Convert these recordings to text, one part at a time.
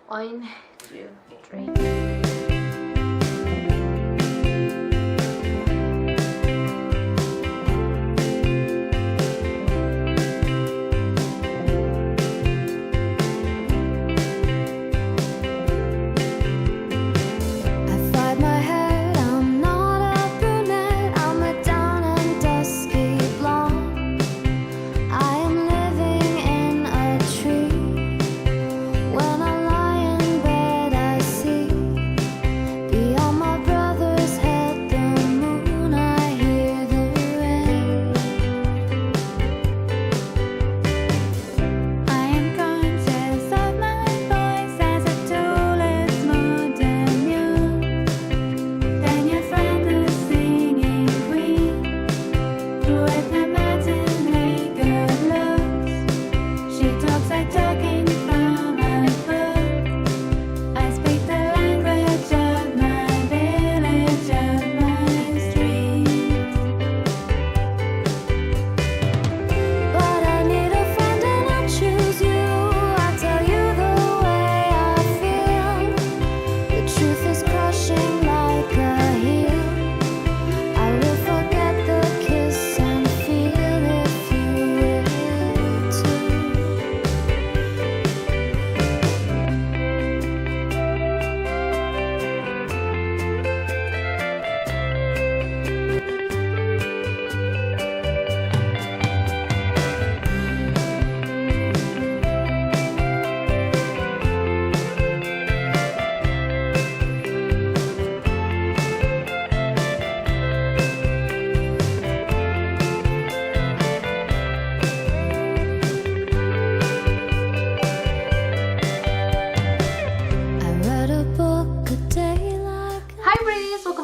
1, 2, 3.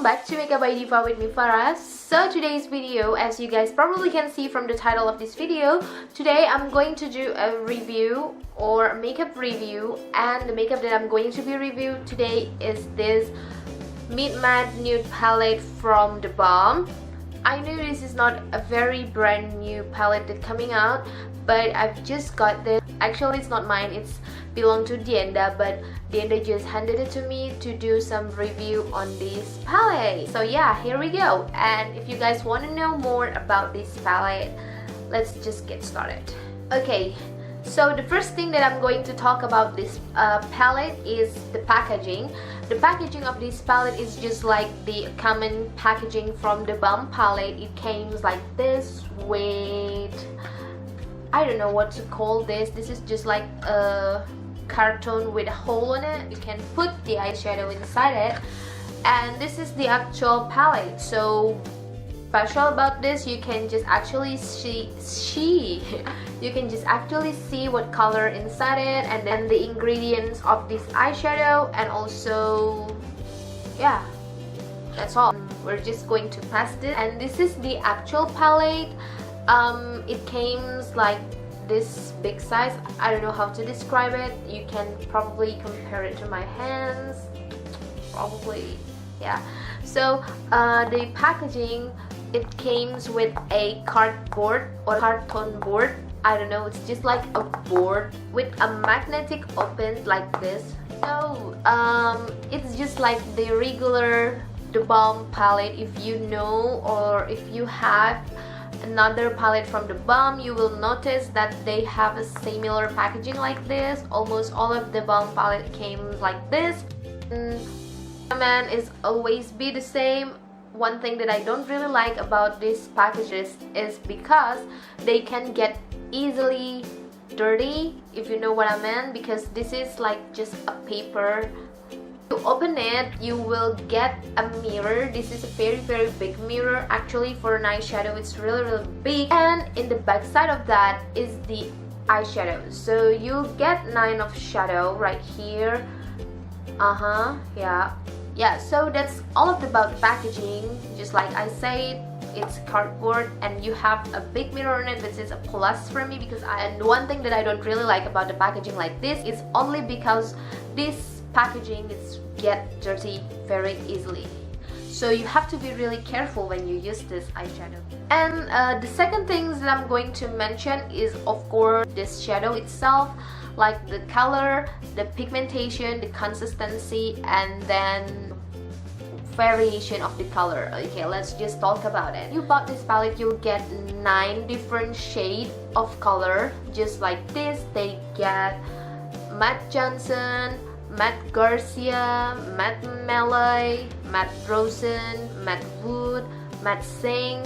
Back to Makeupbydifa with me, Farah. So today's video, as you guys probably can see from the title of this video, today I'm going to do a review or a makeup review, and the makeup that I'm going to be reviewed today is this Mid Matte Nude palette from the Balm. I know this is not a very brand new palette that's coming out, but I've just got this. Actually, it's not mine, it's belong to Dienda, but Dienda just handed it to me to do some review on this palette. So yeah, here we go. And if you guys want to know more about this palette, let's just get started. Okay, so the first thing that I'm going to talk about this palette is the packaging. The packaging of this palette is just like the common packaging from the Balm palette. It came like this with, I don't know what to call this. This is just like a carton with a hole in it. You can put the eyeshadow inside it, and this is the actual palette. So special about this, you can just actually see you can just actually see what color inside it, and then the ingredients of this eyeshadow, and also yeah, that's all. We're just going to pass this, and this is the actual palette. It came like this big size. I don't know how to describe it. You can probably compare it to my hands, probably, yeah. So the packaging, it came with a cardboard or carton board. I don't know, it's just like a board with a magnetic open like this. So it's just like the regular the Balm palette. If you know, or if you have another palette from the Balm, you will notice that they have a similar packaging like this. Almost all of the Balm palette came like this. Man is always be the same. One thing that I don't really like about these packages is because they can get easily dirty, if you know what I mean, because this is like just a paper. To open it, you will get a mirror. This is a very big mirror. Actually, for an eyeshadow, it's really big. And in the back side of that is the eyeshadow. So you'll get 9 of shadow right here. Yeah, so that's all about the packaging. Just like I said, it's cardboard, and you have a big mirror in it, which is a plus for me, because and one thing that I don't really like about the packaging like this is only because this packaging is get dirty very easily. so you have to be really careful when you use this eyeshadow. And the second things that I'm going to mention is, of course, this shadow itself, like the color, the pigmentation, the consistency, and then variation of the color. Okay, let's just talk about it. You bought this palette, you'll get 9 different shades of color, just like this. They get Matte Johnson, Matte Garcia, Matte Melee, Matte Rosen, Matte Wood, Matte Sink,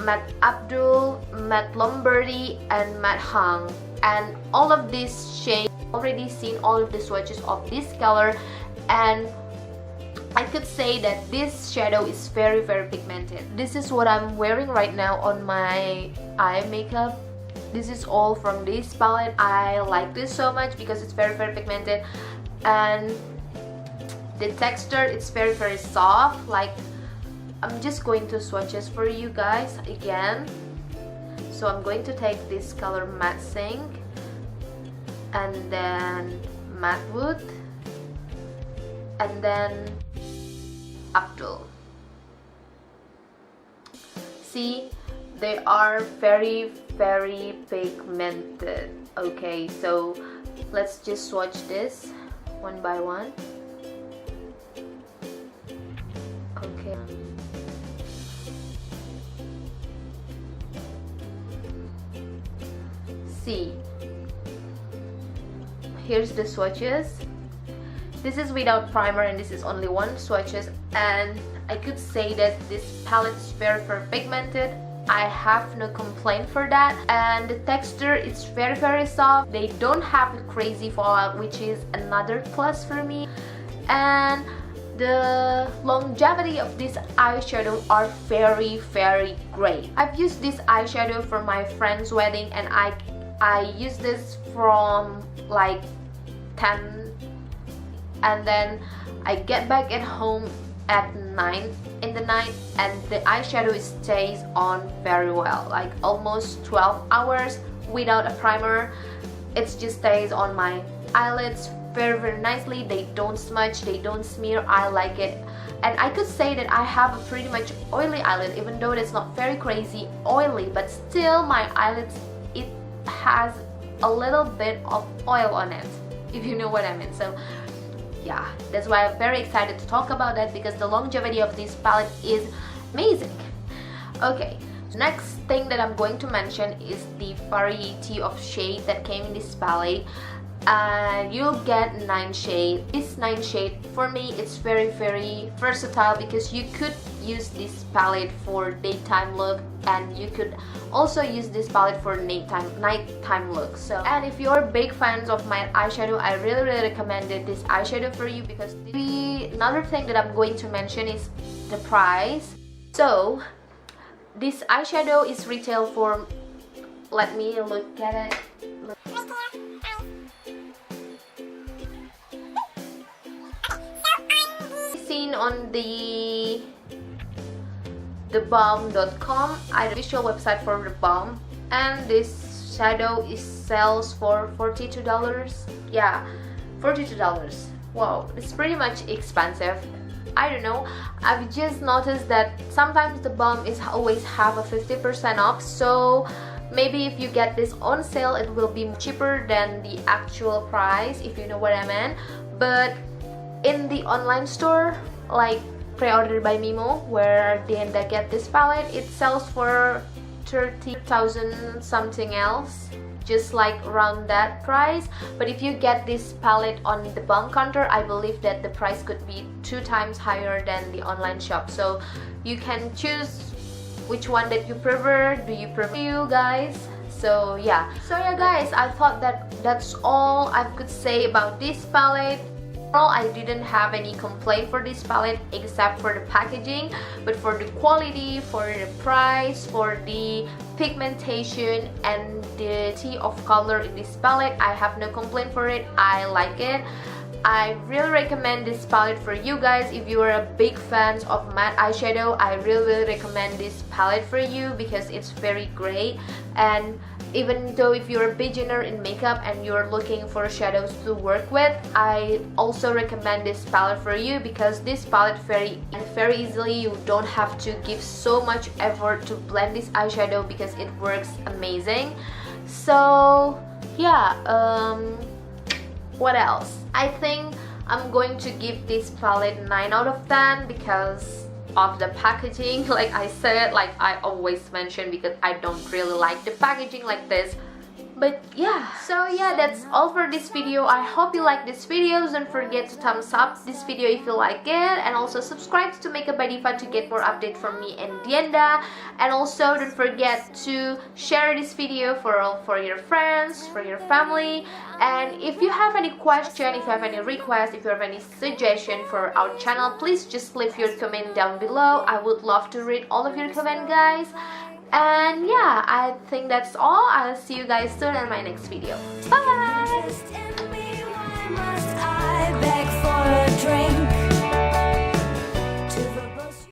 Matte Abdul, Matte Lombardy, and Matte Hung. And all of these shades, already seen all of the swatches of this color, and I could say that this shadow is very pigmented. This is what I'm wearing right now on my eye makeup. This is all from this palette. I like this so much because it's very pigmented, and the texture, it's very soft. Like, I'm just going to swatches for you guys again. So I'm going to take this color Matte Sink, and then Matte Wood, and then Abdul. See, they are very pigmented. Okay, so let's just swatch this one by one. Okay. See, here's the swatches. This is without primer and this is only one swatches, and I could say that this palette is very pigmented. I have no complaint for that. And the texture is very soft. They don't have a crazy fallout, which is another plus for me. And the longevity of this eyeshadow are very great. I've used this eyeshadow for my friend's wedding, and I used this from like 10, and then I get back at home at 9 in the night, and the eyeshadow stays on very well, like almost 12 hours without a primer. It just stays on my eyelids very nicely. They don't smudge, they don't smear. I like it. And I could say that I have a pretty much oily eyelid, even though it's not very crazy oily, but still my eyelids, it has a little bit of oil on it, if you know what I mean. So yeah, that's why I'm very excited to talk about that, because the longevity of this palette is amazing. Okay, so next thing that I'm going to mention is the variety of shade that came in this palette. And you'll get 9 shades. This 9 shade, for me, it's very versatile, because you could use this palette for daytime look, and you could also use this palette for nighttime look. So, and if you're big fans of my eyeshadow, I really recommended this eyeshadow for you, because another thing that I'm going to mention is the price. So this eyeshadow is retail for, let me look at it. Seen on the balm.com, the official website for the Balm, and this shadow sells for $42. Yeah, $42. Wow, it's pretty much expensive. I don't know, I've just noticed that sometimes the Balm is always have a 50% off, so maybe if you get this on sale, it will be cheaper than the actual price, if you know what I mean. But in the online store, like pre-ordered by Mimo, where Dienda get this palette, it sells for 30,000 something else, just like around that price. But if you get this palette on the Balm counter, I believe that the price could be 2 times higher than the online shop. So you can choose which one that you prefer. Do you prefer, you guys? So yeah, guys, I thought that that's all I could say about this palette. I didn't have any complaint for this palette except for the packaging, but for the quality, for the price, for the pigmentation, and the tea of color in this palette, I have no complaint for it. I like it. I really recommend this palette for you guys. If you are a big fan of matte eyeshadow, I really recommend this palette for you, because it's very great and even though if you're a beginner in makeup and you're looking for shadows to work with, I also recommend this palette for you, because this palette very easily, you don't have to give so much effort to blend this eyeshadow because it works amazing. So yeah, what else? I think I'm going to give this palette 9 out of 10 because of the packaging. Like I said, like I always mention, because I don't really like the packaging like this. But yeah, so yeah, that's all for this video. I hope you like this video. Don't forget to thumbs up this video if you like it, and also subscribe to Makeupbydifa to get more update from me and Dienda. And also don't forget to share this video for your friends, for your family. And if you have any question, if you have any request, if you have any suggestion for our channel, please just leave your comment down below. I would love to read all of your comment, guys. And yeah, I think that's all. I'll see you guys soon in my next video. Bye!